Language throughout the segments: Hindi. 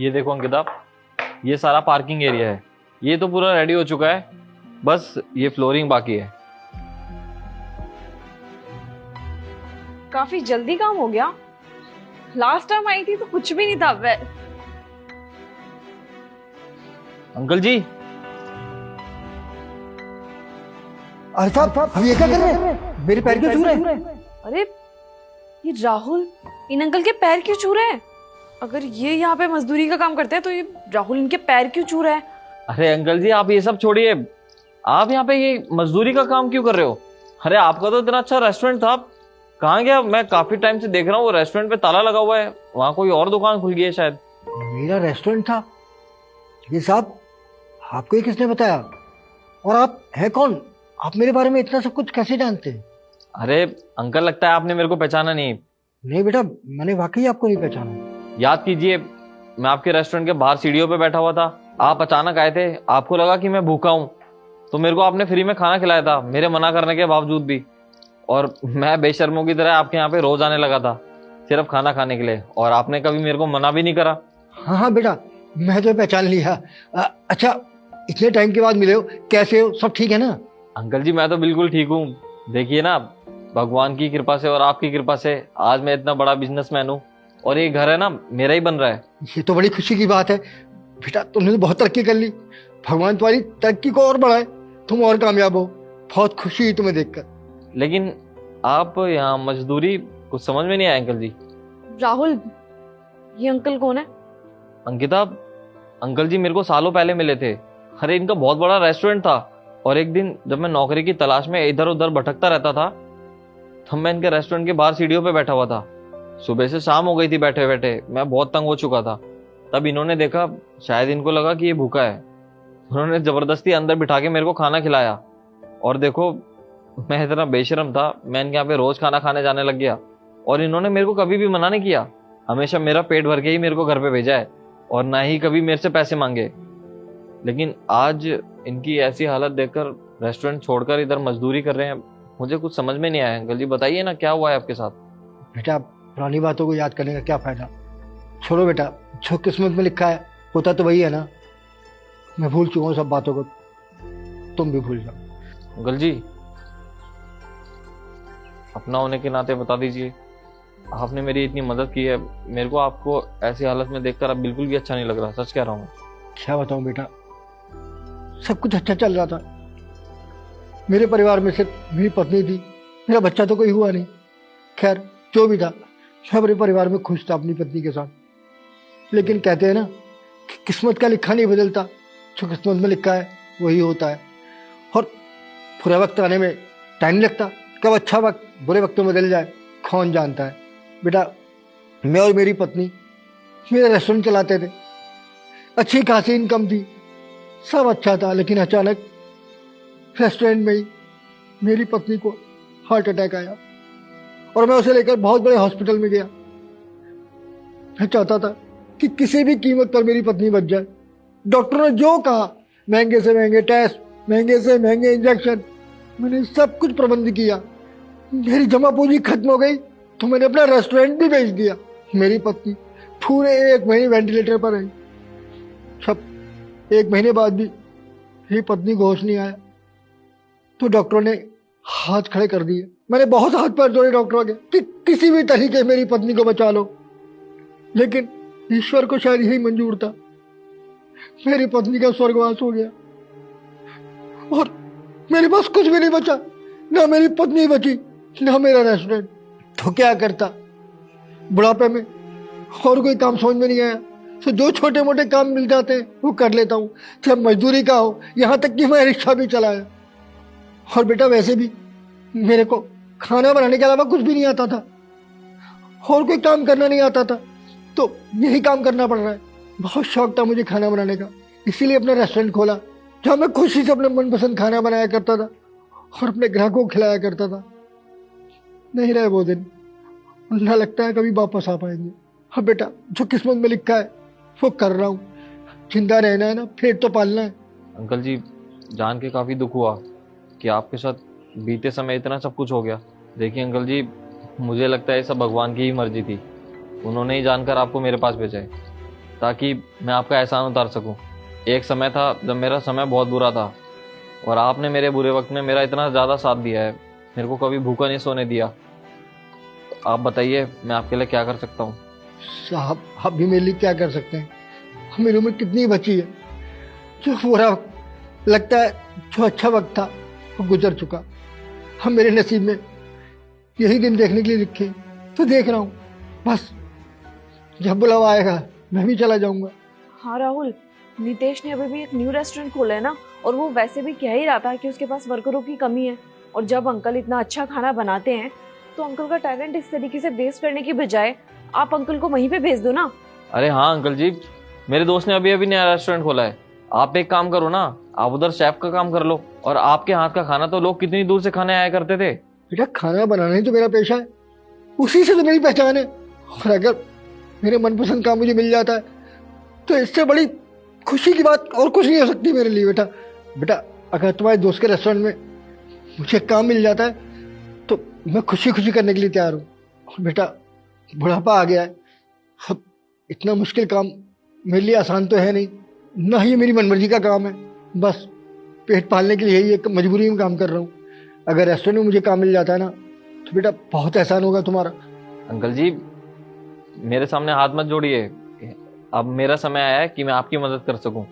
ये देखो अंकिता, ये सारा पार्किंग एरिया है। ये तो पूरा रेडी हो चुका है, बस ये फ्लोरिंग बाकी है। काफी जल्दी काम हो गया। लास्ट टाइम आई थी तो कुछ भी नहीं था। अंकल जी, अरे साहब हम ये क्या कर रहे हैं? मेरे पैर क्यों छू रहे हैं? अरे ये राहुल इन अंकल के पैर क्यों छू रहे हैं? अगर ये यहाँ पे मजदूरी का काम करते हैं तो ये राहुल इनके पैर क्यों छू रहा है? अरे अंकल जी आप ये सब छोड़िए, आप यहाँ पे ये मजदूरी का काम क्यों कर रहे हो? अरे आपका तो इतना अच्छा रेस्टोरेंट था, कहाँ गया? मैं काफी टाइम से देख रहा हूँ वो रेस्टोरेंट पे ताला लगा हुआ है, वहाँ कोई और दुकान खुल गई है शायद। मेरा रेस्टोरेंट था? ये साहब आपको ये किसने बताया? और आप हैं कौन? आप मेरे बारे में इतना सब कुछ कैसे जानते हैं? अरे अंकल, लगता है आपने मेरे को पहचाना नहीं। नहीं बेटा, मैंने वाकई आपको नहीं पहचाना। याद कीजिए, मैं आपके रेस्टोरेंट के बाहर सीढ़ियों पे बैठा हुआ था, आप अचानक आए थे। आपको लगा कि मैं भूखा हूँ तो मेरे को आपने फ्री में खाना खिलाया था, मेरे मना करने के बावजूद भी। और मैं बेशर्मों की तरह आपके यहाँ पे रोज आने लगा था सिर्फ खाना खाने के लिए, और आपने कभी मेरे को मना भी नहीं करा। हाँ हाँ बेटा, मैं तो पहचान लिया। अच्छा, इतने टाइम के बाद मिले हो, कैसे हो? सब ठीक है ना? अंकल जी मैं तो बिल्कुल ठीक हूँ। देखिए ना, भगवान की कृपा से और आपकी कृपा से आज मैं इतना बड़ा बिजनेसमैन हूँ, और ये घर है ना मेरा ही बन रहा है। ये तो बड़ी खुशी की बात है बेटा, तुमने तो बहुत तरक्की कर ली। भगवान तुम्हारी तरक्की को और बढ़ाए, तुम और कामयाब हो। बहुत खुशी हुई तुम्हें देखकर। लेकिन आप यहाँ मजदूरी कुछ समझ में नहीं आया अंकल जी। राहुल, ये अंकल कौन है? अंकिता, अंकल जी मेरे को सालों पहले मिले थे। अरे इनका बहुत बड़ा रेस्टोरेंट था, और एक दिन जब मैं नौकरी की तलाश में इधर उधर भटकता रहता था तब मैं इनके रेस्टोरेंट के बाहर सीढ़ियों पे बैठा हुआ था। सुबह से शाम हो गई थी बैठे बैठे, मैं बहुत तंग हो चुका था। तब इन्होंने देखा, शायद इनको लगा कि ये भूखा है, उन्होंने जबरदस्ती अंदर बिठा के मेरे को खाना खिलाया। और देखो, मैं इतना बेशर्म था, मैं इनके यहाँ पे रोज खाना खाने जाने लग गया, और इन्होंने मेरे को कभी भी मना नहीं किया। हमेशा मेरा पेट भर के ही मेरे को घर पे भेजा है, और ना ही कभी मेरे से पैसे मांगे। लेकिन आज इनकी ऐसी हालत देखकर रेस्टोरेंट छोड़कर इधर मजदूरी कर रहे हैं, मुझे कुछ समझ में नहीं आया। अंकल जी बताइए ना, क्या हुआ है आपके साथ? बेटा, पुरानी बातों को याद करने का क्या फायदा? छोड़ो बेटा, जो किस्मत में लिखा है होता तो वही है ना। मैं भूल चुका हूँ सब बातों को, तुम भी भूल जाओ। अंकल जी, अपना होने के नाते बता दीजिए, आपने मेरी इतनी मदद की है, मेरे को आपको ऐसी हालत में देखकर अब बिल्कुल भी अच्छा नहीं लग रहा, सच कह रहा हूँ। क्या बताऊं बेटा, सब कुछ अच्छा चल रहा था। मेरे परिवार में सिर्फ मेरी पत्नी थी, मेरा बच्चा तो कोई हुआ नहीं। खैर, जो भी था, मैं अपने परिवार में खुश था अपनी पत्नी के साथ। लेकिन कहते हैं ना कि किस्मत का लिखा नहीं बदलता, जो किस्मत में लिखा है वही होता है। और बुरा वक्त आने में टाइम नहीं लगता, कब अच्छा वक्त बुरे वक्तों में बदल जाए कौन जानता है। बेटा, मैं और मेरी पत्नी मेरा रेस्टोरेंट चलाते थे, अच्छी खासी इनकम थी, सब अच्छा था। लेकिन अचानक रेस्टोरेंट में ही मेरी पत्नी को हार्ट अटैक आया, और मैं उसे लेकर बहुत बड़े हॉस्पिटल में गया। मैं चाहता था कि किसी भी कीमत पर मेरी पत्नी बच जाए। डॉक्टर ने जो कहा, महंगे से महंगे टेस्ट, महंगे से महंगे इंजेक्शन, मैंने सब कुछ प्रबंध किया। मेरी जमा पूंजी खत्म हो गई तो मैंने अपना रेस्टोरेंट भी बेच दिया। मेरी पत्नी पूरे 1 महीने वेंटिलेटर पर रही। सब 1 महीने बाद भी मेरी पत्नी को होश नहीं आया, तो डॉक्टरों ने हाथ खड़े कर दिए। मैंने बहुत हाथ पैर जोड़े डॉक्टरों के कि किसी भी तरीके मेरी पत्नी को बचा लो, लेकिन ईश्वर को शायद यही मंजूर था। मेरी पत्नी का स्वर्गवास हो गया, और मेरे पास कुछ भी नहीं बचा, ना मेरी पत्नी बची, ना मेरा रेस्टोरेंट। तो क्या करता? बुढ़ापे में और कोई काम समझ में नहीं आया, तो जो छोटे मोटे काम मिल जाते हैं वो कर लेता हूँ, चाहे मजदूरी का हो, यहाँ तक कि मैं रिक्शा भी चलाया। और बेटा, वैसे भी मेरे को खाना बनाने के अलावा कुछ भी नहीं आता था, और कोई काम करना नहीं आता था, तो यही काम करना पड़ रहा है। बहुत शौक था मुझे खाना बनाने का, इसीलिए अपना रेस्टोरेंट खोला, जहाँ मैं खुशी से अपने मनपसंद खाना बनाया करता था और अपने ग्राहकों को खिलाया करता था। नहीं रहे वो दिन, ना लगता है कभी वापस आ पाएंगे। हाँ बेटा, जो किस्मत में लिखा है वो कर रहा हूँ। जिंदा रहना है ना, पेट तो पालना है। अंकल जी, जान के काफी दुख हुआ कि आपके साथ बीते समय इतना सब कुछ हो गया। देखिए अंकल जी, मुझे लगता है ये सब भगवान की ही मर्जी थी, उन्होंने ही जानकर आपको मेरे पास भेजा है। ताकि मैं आपका एहसान उतार सकूं। एक समय था जब मेरा समय बहुत बुरा था और आपने मेरे बुरे वक्त में मेरा इतना ज़्यादा साथ दिया है, मेरे को कभी भूखा नहीं सोने दिया। आप बताइए मैं आपके लिए क्या कर सकता हूँ। साहब आप भी मेरे लिए क्या कर सकते हैं? मेरी उम्र कितनी बची है? जो बुरा वक्त लगता है, जो अच्छा वक्त था वो गुजर चुका। हम मेरे नसीब में यही दिन देखने के लिए लिखे, तो देख रहा हूँ। बस जब बुलावा आएगा मैं भी चला जाऊंगा। हाँ राहुल, नितेश ने अभी भी एक न्यू रेस्टोरेंट खोला है ना, और वो वैसे भी कह ही रहा था कि उसके पास वर्करों की कमी है। और जब अंकल इतना अच्छा खाना बनाते हैं तो अंकल का टैलेंट इस तरीके से वेस्ट करने की बजाय आप अंकल को वहीं पे भेज दो ना। अरे हाँ अंकल जी, मेरे दोस्त ने अभी अभी नया रेस्टोरेंट खोला है। आप एक काम करो ना, आप उधर शेफ का काम कर लो। और आपके हाथ का खाना तो लोग कितनी दूर से खाने आया करते थे। बेटा खाना बनाना ही तो मेरा पेशा है, उसी से तो मेरी पहचान है। और अगर मेरे मनपसंद काम मुझे मिल जाता है तो इससे बड़ी खुशी की बात और कुछ नहीं हो सकती मेरे लिए। बेटा बेटा अगर तुम्हारे दोस्त के रेस्टोरेंट में मुझे काम मिल जाता है तो मैं खुशी खुशी करने के लिए तैयार हूँ। और बेटा बुढ़ापा आ गया है, अब इतना मुश्किल काम मेरे लिए आसान तो है नहीं, ना ही मेरी मनमर्जी का काम है। बस पेट पालने के लिए ही एक मजबूरी में काम कर रहा हूँ। अगर रेस्टोरेंट में मुझे काम मिल जाता है ना तो बेटा बहुत एहसान होगा तुम्हारा। अंकल जी मेरे सामने हाथ मत जोड़िए। अब मेरा समय आया है कि मैं आपकी मदद कर सकूं।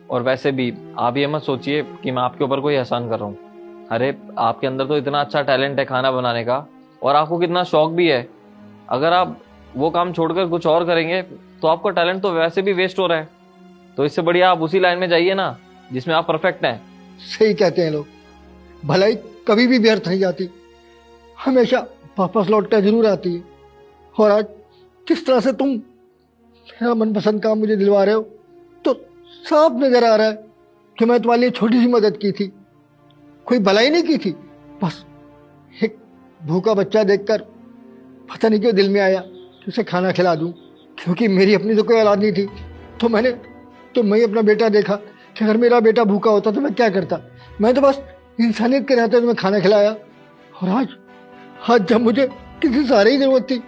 और वैसे भी आप ये मत सोचिए कि मैं आपके ऊपर कोई एहसान कर रहा हूँ। अरे आपके अंदर तो इतना अच्छा टैलेंट है खाना बनाने का, और आपको कितना शौक भी है। अगर आप वो काम छोड़कर कुछ और करेंगे तो आपका टैलेंट तो वैसे भी वेस्ट हो रहा है। तो इससे बढ़िया आप उसी लाइन में जाइए ना जिसमें आप परफेक्ट हैं। सही कहते हैं लोग, भलाई कभी भी व्यर्थ नहीं जाती, हमेशा वापस लौट कर जरूर आती है। और आज किस तरह से तुम मेरा मनपसंद काम मुझे दिलवा रहे हो तो साफ नजर आ रहा है कि मैं तुम्हारे लिए छोटी सी मदद की थी, कोई भलाई नहीं की थी। बस एक भूखा बच्चा देखकर पता नहीं क्यों दिल में आया कि उसे खाना खिला दूं, क्योंकि मेरी अपनी तो कोई औलाद नहीं थी। तो मैं अपना बेटा देखा कि अगर मेरा बेटा भूखा होता तो मैं क्या करता। मैं तो बस इंसानियत के नाते तुम्हें खाना खिलाया। और आज जब मुझे किसी सहारे की जरूरत थी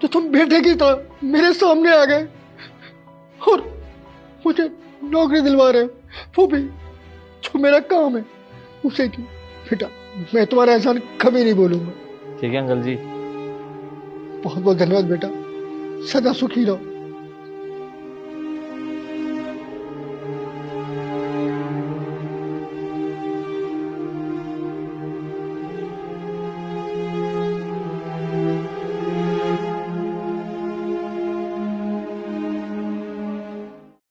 तो तुम बेटे की तरह मेरे सामने आ गए और मुझे नौकरी दिलवा रहे हो, वो भी जो मेरा काम है उसे की। बेटा मैं तुम्हारा एहसान कभी नहीं बोलूंगा। ठीक है अंकल जी। बहुत बहुत धन्यवाद बेटा, सदा सुखी रहो।